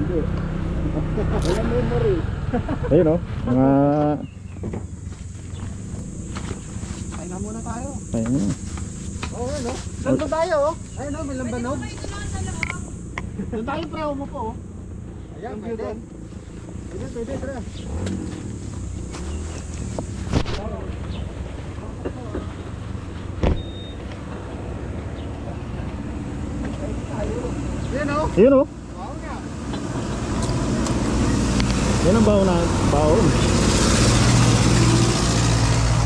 Hindi. Wala memory. Ayun o, mga... Pahinga muna tayo. Ayun. Oo, ano? Saan ba tayo? Ayun o, may lambanog. Doon tayo pre, umupo o. Ayan, pwede. Pwede, pre. Yan o. Ayun o. Wow nga. Yan ang baon na baon.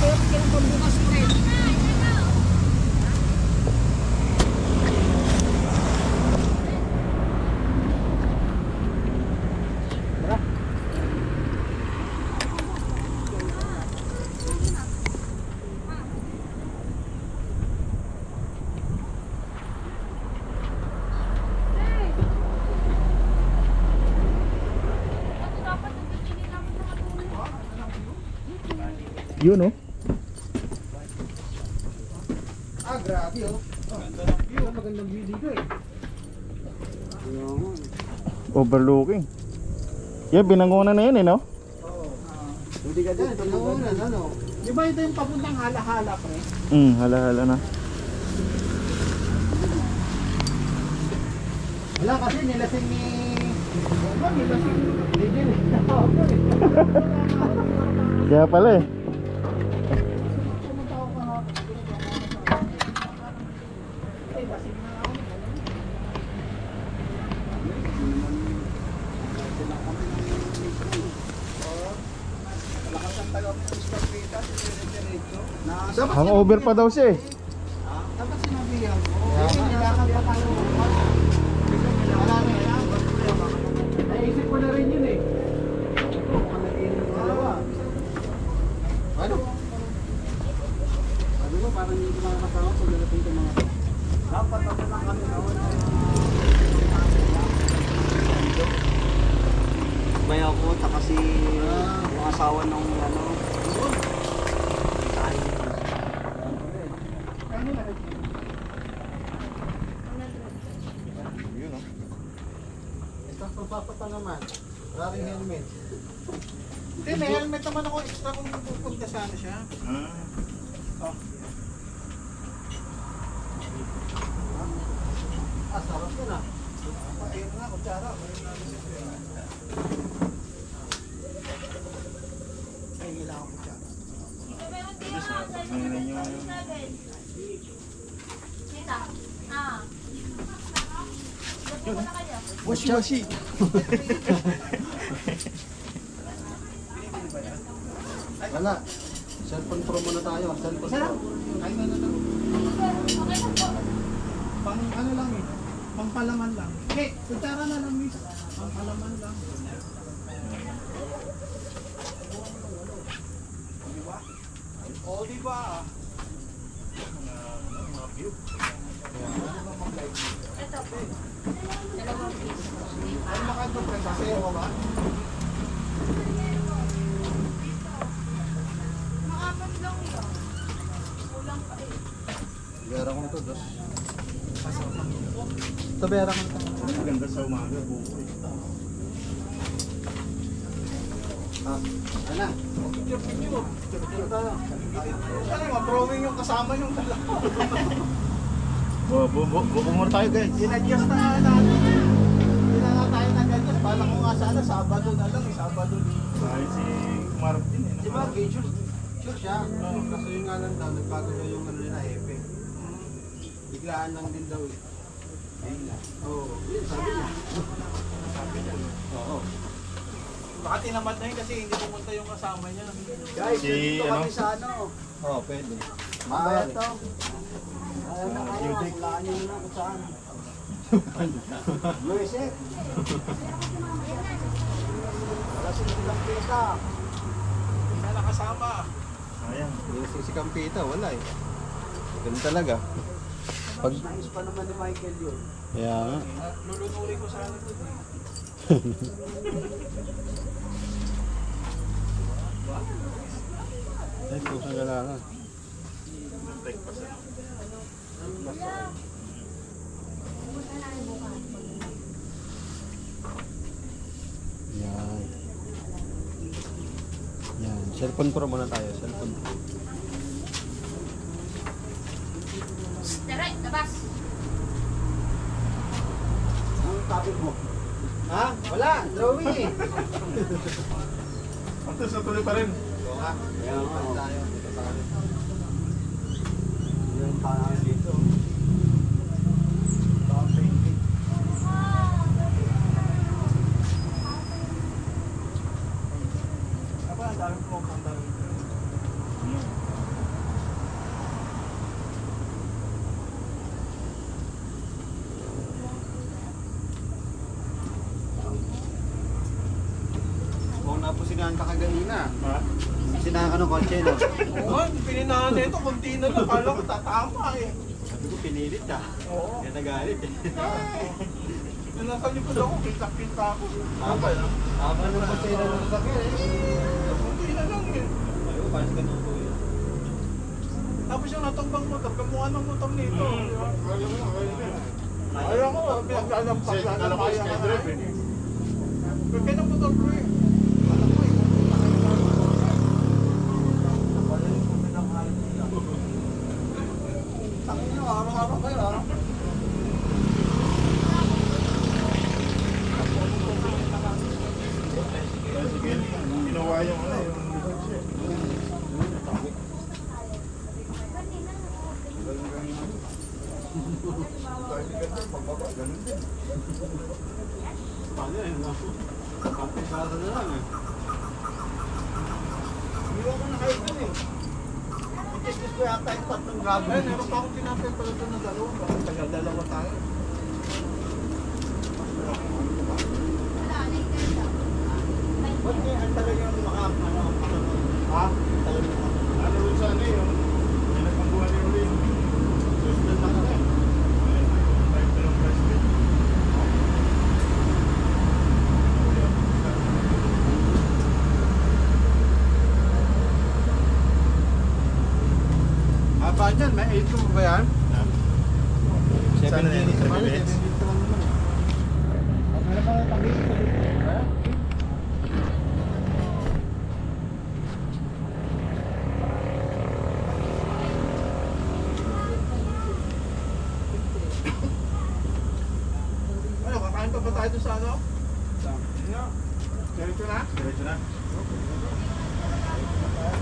Kaya kailang pambukas pre. Yun o. Ah, grabe oh. Ganda ng view, magandang view dito eh. Overlooking. Yan, binangunan na yan eh, no? Oo. Hindi ka dyan, binangunan, ano? Di ba ito yung papuntang hala-hala, pre? Hala-hala na. Wala kasi nilasing ni... Ano, nilasing ni... Hindi din eh. Kaya pala eh. Pumunta ako kahapon. Ay, lasing na ako. Hangover pa daw siya eh. Dapat sinabihan ko. Nilakad pa tayo. Marami na. Naisip ko na rin yun eh. Ito, kung nag-inom ng dalawa. Ano? Sabi ko, parang hindi ko makakatawa pag nalating ko mga to. Dapat ako lang kami nawan. Bayaw ko, taka si yung asawa ng ano. Ito, pagpapata naman. Raring helmet. Hindi, may helmet naman ako extra kung pupunta sana siya. Oh. Ah, sarap yun ah. Ayun nga, kutsara. Ay, nila ako kutsara. Washi-washi. Wala. Cellphone pro muna tayo. Cellphone pro. Ay, ano. Pang ano lang eh. Pang palaman lang. Eh, kutsara na lang miss. Pang palaman lang. Diba? Oo, diba? Mga view. Ano makadto pre? Sasayaw ka ba? Bera ko ito, dos. Ito bera ko ito. Maganda sa umaga, buko eh. Ah, ano? Picture tayo. Ano, ma-drawing yung kasama yung dalawa. Buko muna tayo guys. In-adjust na nga natin. Hindi na nga tayo nag-adjust. Bala ko nga sana, Sabado na lang. Sabado ni... Dahil si Martin eh. Di ba, sure siya. Kaso yung nga lang daw, nagbago daw yung ano nila, Epe. Biglaan lang din daw eh. Oo, yun sabi niya. Oo. Baka tinamad na yun kasi hindi pumunta yung kasama niya. Guys, Si, dito ano? kami sa ano. Oo, pwede. Mabayad to. Ayaw na kayo, hulaan niyo na kung saan. Luis eh. Wala silang pita. Hindi na nakasama. Ayan. Si Kampita, wala eh. Ganun talaga. Pag... Nais pa naman ni Michael yun. Kaya nga. Lulunuri ko sana ito. Ay, pusang galangan. Yan. Yan. Cellphone pro muna tayo. Cellphone pro. Tere, labas. Ang topic mo? Ha? Wala. Drawing eh. Ito sa tuloy pa rin. Oo nga. Kaya nga tayo. Dito sa akin. Yan tayo dito. Top painting. Aba, ang dami po ang dami. Kung napusinahan ka kaganina. Ha? Sinahan ka ng kotse, no? Oo nga, pininahan na ito, kunti na lang. Kala ko tatama eh. Sabi ko, pinilit ka. Oo. Kaya nagalit eh. Nung nasa likod ako, kita-kita ako. Tama lang. Tama ng pasira ng sasakyan eh. Kunti na lang eh. Ayaw, paano ka nung tuyo? Tapos yung natumbang motor, kamukha ng motor nito. Ayaw ko, pinaglalampak lang ang kaya ka na rin eh. Pero kaya ng motor ko eh. Alam mo eh. Tangin nyo, araw-araw kayo ah. Sige, ginawa yung ano, yung Paano eh, no? Kapit-basa na lang eh. Iwan ko na kayo dun eh. Itis-tis ko yata yung tatlong grabo. Eh, meron pa akong tinapin pala dun na dalawa. Bakit tagal-dalawa tayo? Ba't niya ang talagang makapanunod? Ha? Talagang makapanunod. ano rin sa ano yung pinagpangguhan niyo rin. Susunod na kami. Type na ng president. Haba dyan, may 8 mo ba yan? 7 Sana yan, minutes naman. 7 minutes. 7 minutes naman naman. Ano ba ang tabi? Ano, kakain pa ba tayo doon sa ano? Diretso na? Diretso na.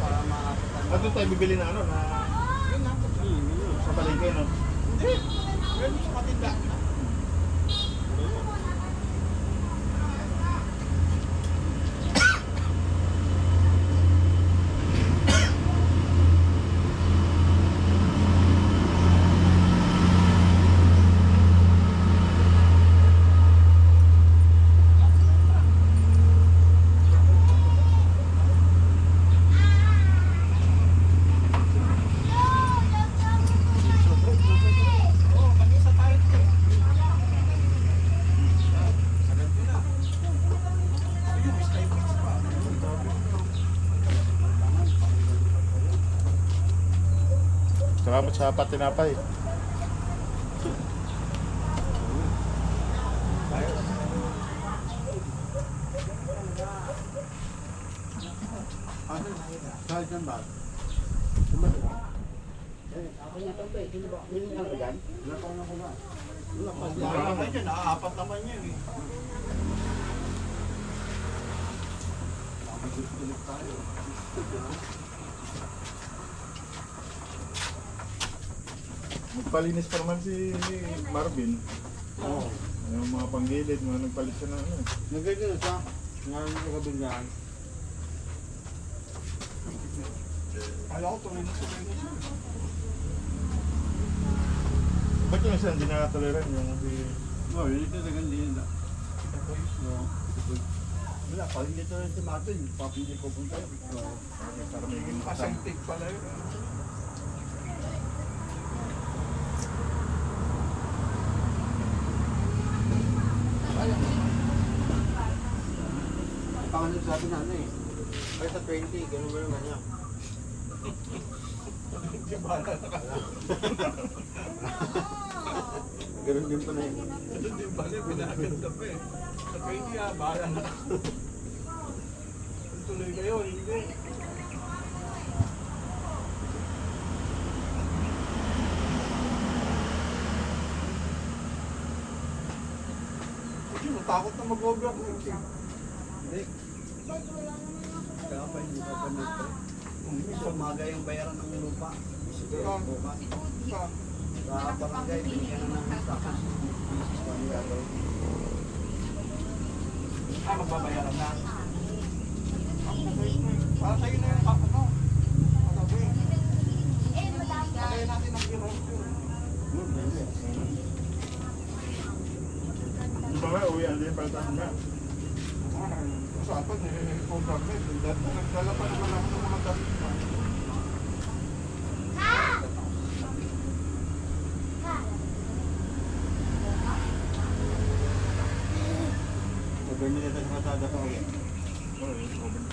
Para makakapunta. At doon tayo bibili na ano, na Yun na. sa palengke, no? Hindi. Yun sa katinda. Oo, mag-isa tayo dito eh. Sagad ko na. Ayun, stay fix pa. Salamat sa patinapay. Saan dyan ba? Wala naman yun, nakaapat naman yun eh. Magpalinis pa naman si Marvin. Oo. Yung mga panggilid, mga nagpalit siya na ano. Nagkakita siya. Ngayon sa kabilaan. Kala ko tuloy na sa tuloy na. Ba't yung isa hindi nakatoleran yung si... Oo, yun ito sa gandiyan na. Oo. Wala, pag hindi ito rin si Martin, papili ko punta yun. Oo. Para may kasama. Pasentig pala yun. Pangalan sabi na ano eh. Kaya sa 20, ganun ba naman niya? Hindi ba na nakala? Ganun din pa na yun. Hindi ba na pinaganda pa eh. Kaya hindi bahala na. Tuloy kayo, hindi. Hindi, matakot na mag-overcook. Hindi. Kaya pa hindi pa pa nito. Sa umaga yung bayaran ng lupa. Siguro bukas. Sa barangay, binigyan na ng takas. Business pa nila daw. Magbabayaran na. Para sa'yo na yung ano. Katabi. Patayin natin ang kirosyo. Yung mga uwi, ano yung palatan na? Usapan eh, kung kami, nagdala pa naman ako ng mga damit na. Sabi nila sa kasada pa ulit. Oo, yung oven.